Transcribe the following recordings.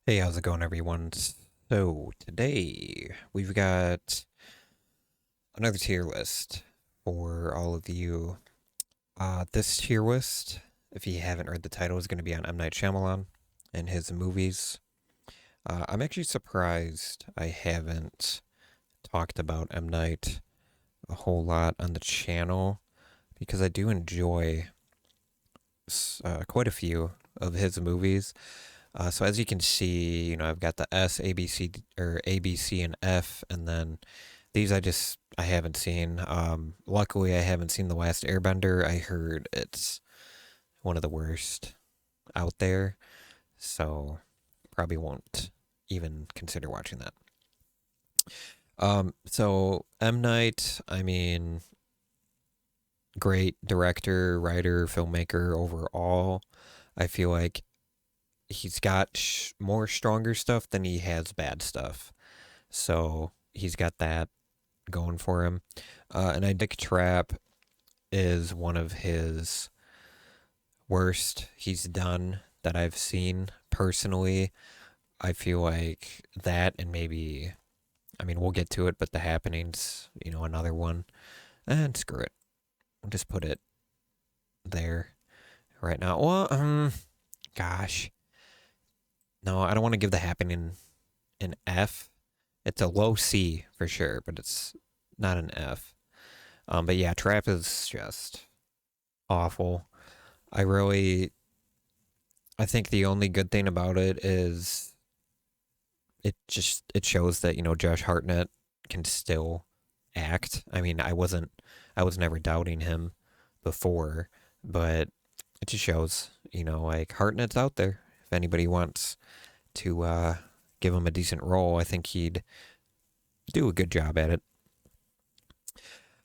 Hey, how's it going, everyone? So, today we've got another tier list for all of you. This tier list, if you haven't read the title, is going to be on M. Night Shyamalan and his movies. I'm actually surprised I haven't talked about M. Night a whole lot on the channel because I do enjoy quite a few of his movies. So as you can see, I've got the S, A, B, C, or A, B, C, and F, and then these I haven't seen. Luckily, I haven't seen The Last Airbender. I heard it's one of the worst out there, so probably won't even consider watching that. So M. Night, I mean, great director, writer, filmmaker overall. I feel like he's got more stronger stuff than he has bad stuff. So he's got that going for him. And I think Trap is one of his worst he's done that I've seen personally. I feel like that and maybe, I mean, we'll get to it, but The Happenings, another one. And screw it. We'll just put it there right now. Well, gosh. No, I don't want to give The Happening an F. It's a low C for sure, but it's not an F. But yeah, Trap is just awful. I really, I think the only good thing about it is it shows that Josh Hartnett can still act. I mean, I was never doubting him before, but it just shows like Hartnett's out there. If anybody wants to give him a decent role, I think he'd do a good job at it.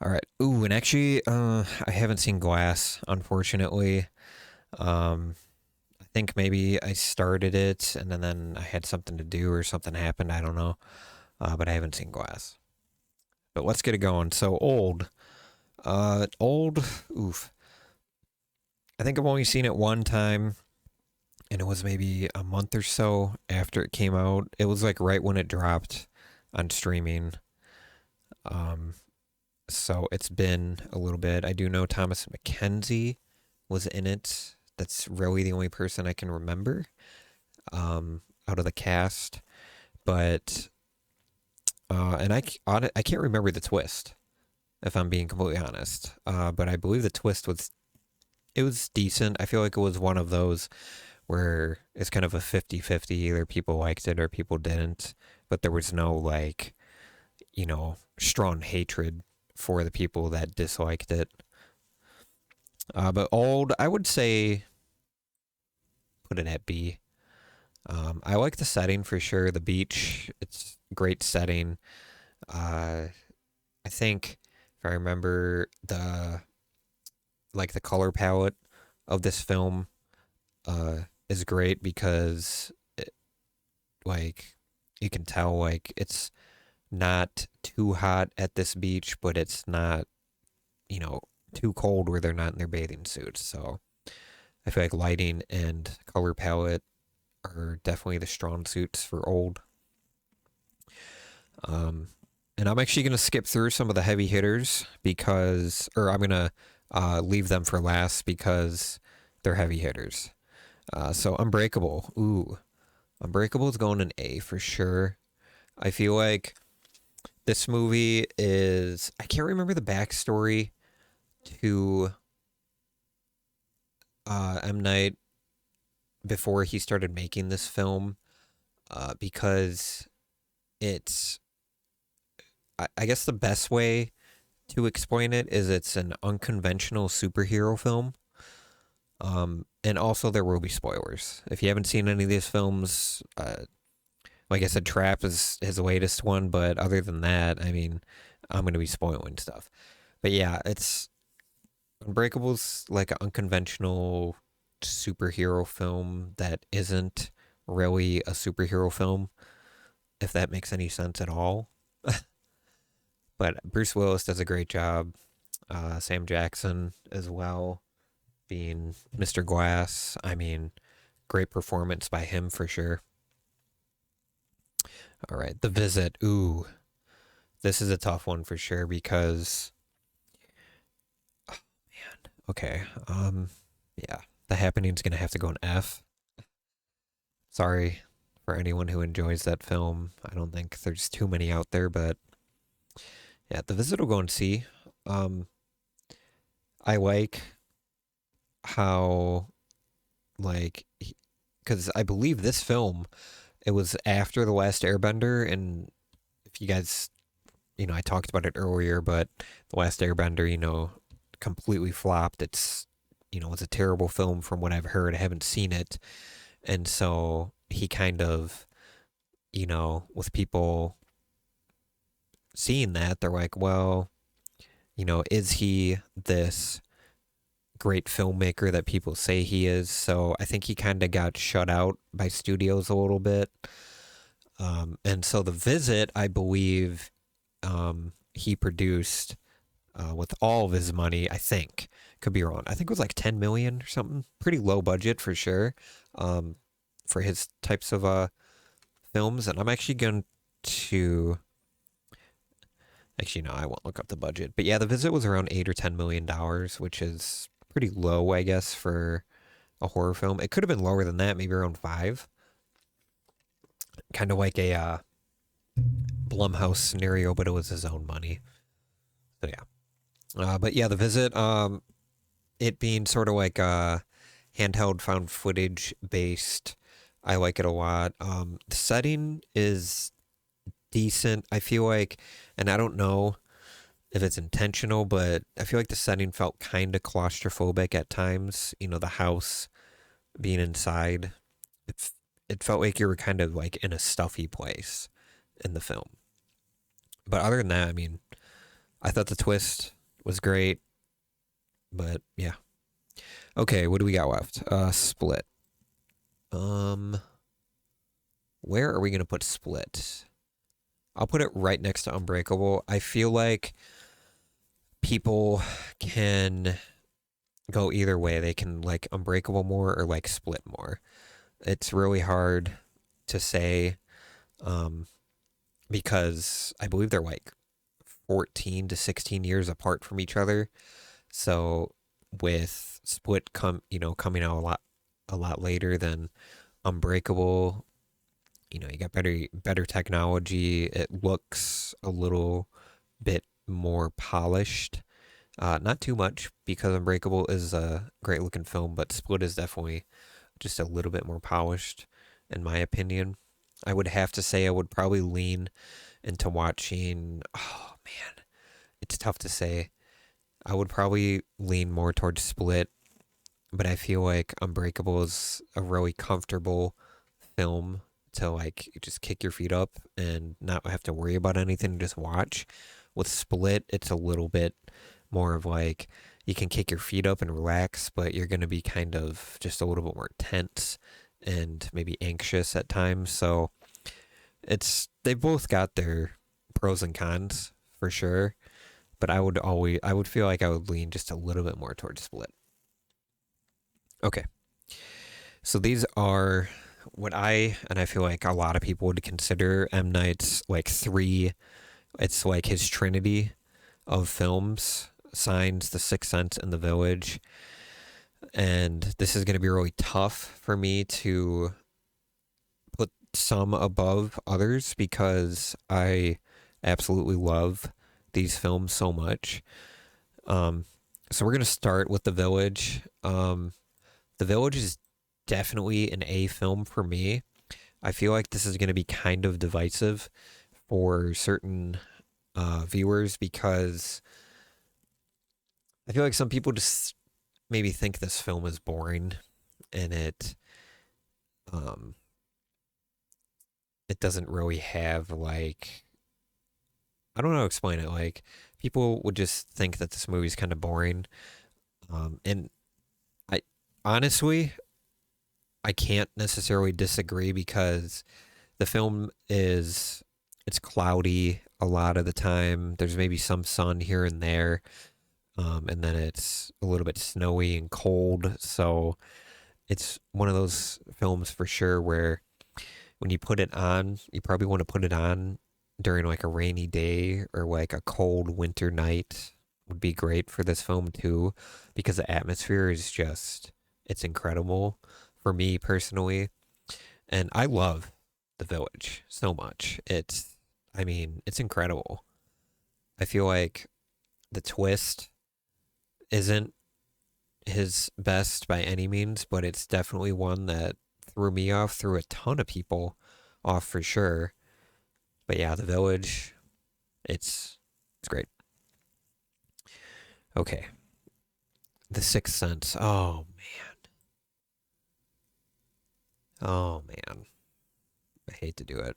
All right. Ooh, and actually, I haven't seen Glass, unfortunately. Um, I think maybe I started it and then I had something to do or something happened. I don't know. But I haven't seen Glass. But let's get it going. So old. Old. Oof. I think I've only seen it one time, and it was maybe a month or so after it came out. It was like right when it dropped on streaming. Um, so it's been a little bit. I do know Thomas McKenzie was in it. That's really the only person I can remember out of the cast. But and I can't remember the twist if I'm being completely honest. But I believe the twist was it was decent. I feel like it was one of those where it's kind of a 50-50. Either people liked it or people didn't. But there was no like strong hatred for the people that disliked it. But old, I would say put it at B. I like the setting for sure. The beach, it's great setting. Uh, I think if I remember the color palette of this film is great because like you can tell like it's not too hot at this beach, but it's not you know too cold where they're not in their bathing suits. So I feel like lighting and color palette are definitely the strong suits for old. Um, and I'm actually going to skip through some of the heavy hitters or I'm going to leave them for last because they're heavy hitters. So Unbreakable. Ooh, Unbreakable is going an A for sure. I feel like this movie is. I can't remember the backstory to M. Night before he started making this film because it's. I guess the best way to explain it is it's an unconventional superhero film. And also there will be spoilers. If you haven't seen any of these films, like I said, Trap is his latest one, but other than that, I mean, I'm going to be spoiling stuff. But yeah, it's Unbreakable's like an unconventional superhero film that isn't really a superhero film, if that makes any sense at all. But Bruce Willis does a great job. Sam Jackson as well, being Mr. Glass. I mean, great performance by him for sure. All right, The Visit. Ooh, this is a tough one for sure because okay, yeah, The Happening's gonna have to go an F. Sorry for anyone who enjoys that film. I don't think there's too many out there, but yeah, The Visit will go and see. Um, I like how like because I believe this film it was after The Last Airbender, and if you guys, I talked about it earlier, but The Last Airbender, completely flopped. It's a terrible film from what I've heard. I haven't seen it, and so he kind of, with people seeing that, they're like, well, is he this great filmmaker that people say he is? So I think he kind of got shut out by studios a little bit. And so The Visit, I believe, he produced with all of his money. I think could be wrong. I think it was like 10 million or something. Pretty low budget for sure, um, for his types of films. And I'm actually going to actually no, I won't look up the budget. But yeah, The Visit was around $8 or $10 million, which is pretty low, I guess, for a horror film. It could have been lower than that, maybe around five. Kind of like a Blumhouse scenario, but it was his own money. So yeah. But yeah, The Visit, it being sort of like handheld found footage based, I like it a lot. The setting is decent. I feel like, and I don't know if it's intentional, but I feel like the setting felt kind of claustrophobic at times. The house being inside, it, it felt like you were kind of like in a stuffy place in the film. But other than that, I mean, I thought the twist was great. But yeah. Okay, what do we got left? Split. Um, where are we gonna put Split? I'll put it right next to Unbreakable. I feel like people can go either way. They can like Unbreakable more or like Split more. It's really hard to say, um, because I believe they're like 14 to 16 years apart from each other. So with Split coming out a lot later than Unbreakable, you got better technology. It looks a little bit more polished. Not too much because Unbreakable is a great looking film, but Split is definitely just a little bit more polished, in my opinion. I would have to say I would probably lean into watching. Oh man, it's tough to say. I would probably lean more towards Split, but I feel like Unbreakable is a really comfortable film to like just kick your feet up and not have to worry about anything, just watch. With Split, it's a little bit more of like you can kick your feet up and relax, but you're going to be kind of just a little bit more tense and maybe anxious at times. So they both got their pros and cons for sure, but I would feel like I would lean just a little bit more towards Split. Okay. So these are what I feel like a lot of people would consider M. Night's like three. It's like his trinity of films: Signs, The Sixth Sense, and The Village. And this is going to be really tough for me to put some above others because I absolutely love these films so much. Um, so we're going to start with The Village. The Village is definitely an A film for me. I feel like this is going to be kind of divisive for certain viewers because I feel like some people just maybe think this film is boring and um, it doesn't really have like I don't know how to explain it. Like people would just think that this movie is kind of boring, and I honestly I can't necessarily disagree because the film is it's cloudy a lot of the time. There's maybe some sun here and there, and then it's a little bit snowy and cold. So it's one of those films for sure where when you put it on, you probably want to put it on during like a rainy day or like a cold winter night would be great for this film too, because the atmosphere is just, it's incredible for me personally. And I love The Village so much. I mean, it's incredible. I feel like the twist isn't his best by any means, but it's definitely one that threw me off, threw a ton of people off for sure. But yeah, The Village, it's great. Okay, The Sixth Sense. Oh man, I hate to do it.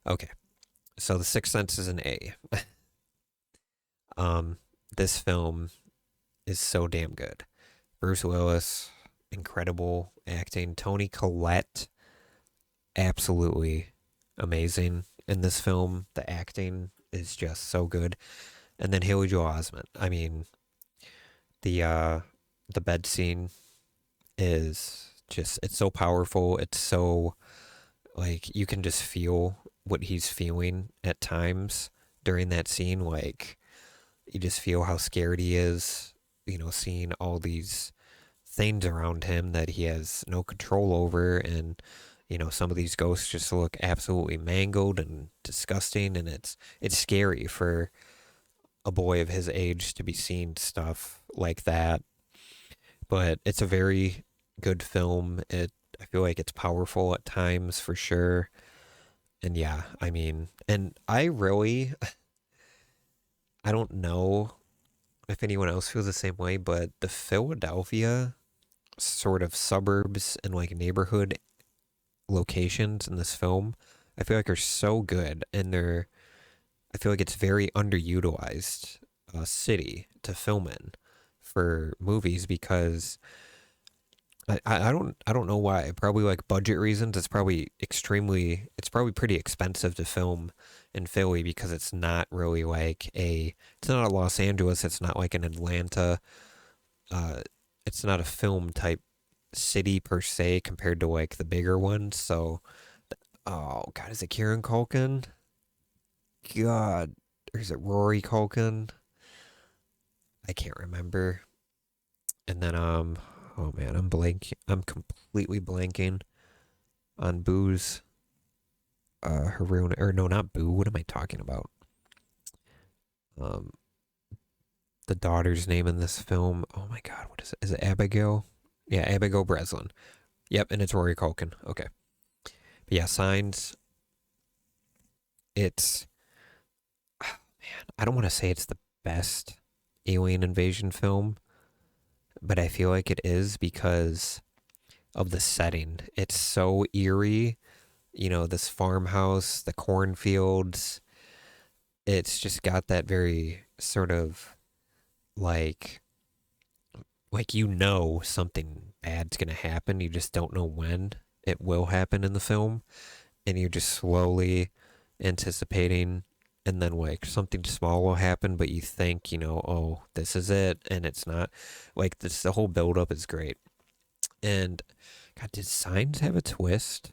Okay, so The Sixth Sense is an A. um, this film is so damn good. Bruce Willis, incredible acting. Toni Collette, absolutely amazing in this film. The acting is just so good. And then Haley Joel Osment. I mean, the uh the bed scene is just, it's so powerful. It's so, like, you can just feel what he's feeling at times during that scene. Like, you just feel how scared he is, seeing all these things around him that he has no control over. And some of these ghosts just look absolutely mangled and disgusting, and it's scary for a boy of his age to be seeing stuff like that. But it's a very good film. I feel like it's powerful at times for sure. And yeah, I mean, and I don't know if anyone else feels the same way, but the Philadelphia sort of suburbs and like neighborhood locations in this film, I feel like are so good, and I feel like it's very underutilized city to film in for movies, because I don't know why. Probably like budget reasons. It's probably pretty expensive to film in Philly, because it's not really like it's not a Los Angeles. It's not like an Atlanta. Uh, it's not a film type city per se compared to like the bigger ones. So, oh God, is it Kieran Culkin? God, or is it Rory Culkin? I can't remember. And then oh man, I'm completely blanking on Boo's Haroon, or no, not Boo. What am I talking about? Um, the daughter's name in this film. Oh my God, what is it? Is it Abigail? Yeah, Abigail Breslin. Yep, and it's Rory Culkin. Okay, but yeah, Signs. It's Man, I don't want to say it's the best alien invasion film, but I feel like it is because of the setting. It's so eerie. This farmhouse, the cornfields. It's just got that very sort of like something bad's gonna happen. You just don't know when it will happen in the film, and you're just slowly anticipating, and then like something small will happen, but you think, oh, this is it, and it's not. Like, this, the whole buildup is great. And God, did Signs have a twist?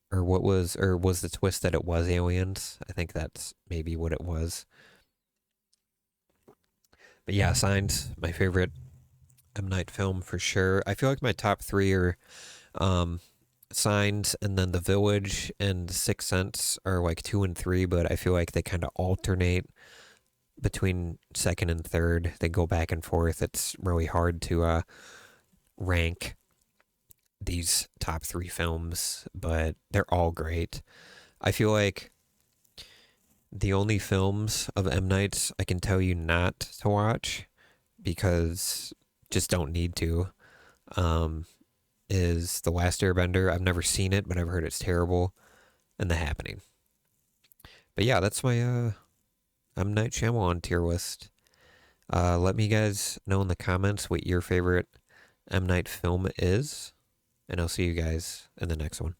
Or was the twist that it was aliens? I think that's maybe what it was. But yeah, Signs, my favorite M Night film for sure. I feel like my top three are um, Signs, and then The Village and Sixth Sense are like two and three, but I feel like they kind of alternate between second and third. They go back and forth. It's really hard to rank these top three films, but they're all great. I feel like the only films of M. Night's I can tell you not to watch, because just don't need to, um, is The Last Airbender. I've never seen it, but I've heard it's terrible, and The Happening. But yeah, that's my M. Night Shyamalan tier list. Let me guys know in the comments what your favorite M. Night film is, and I'll see you guys in the next one.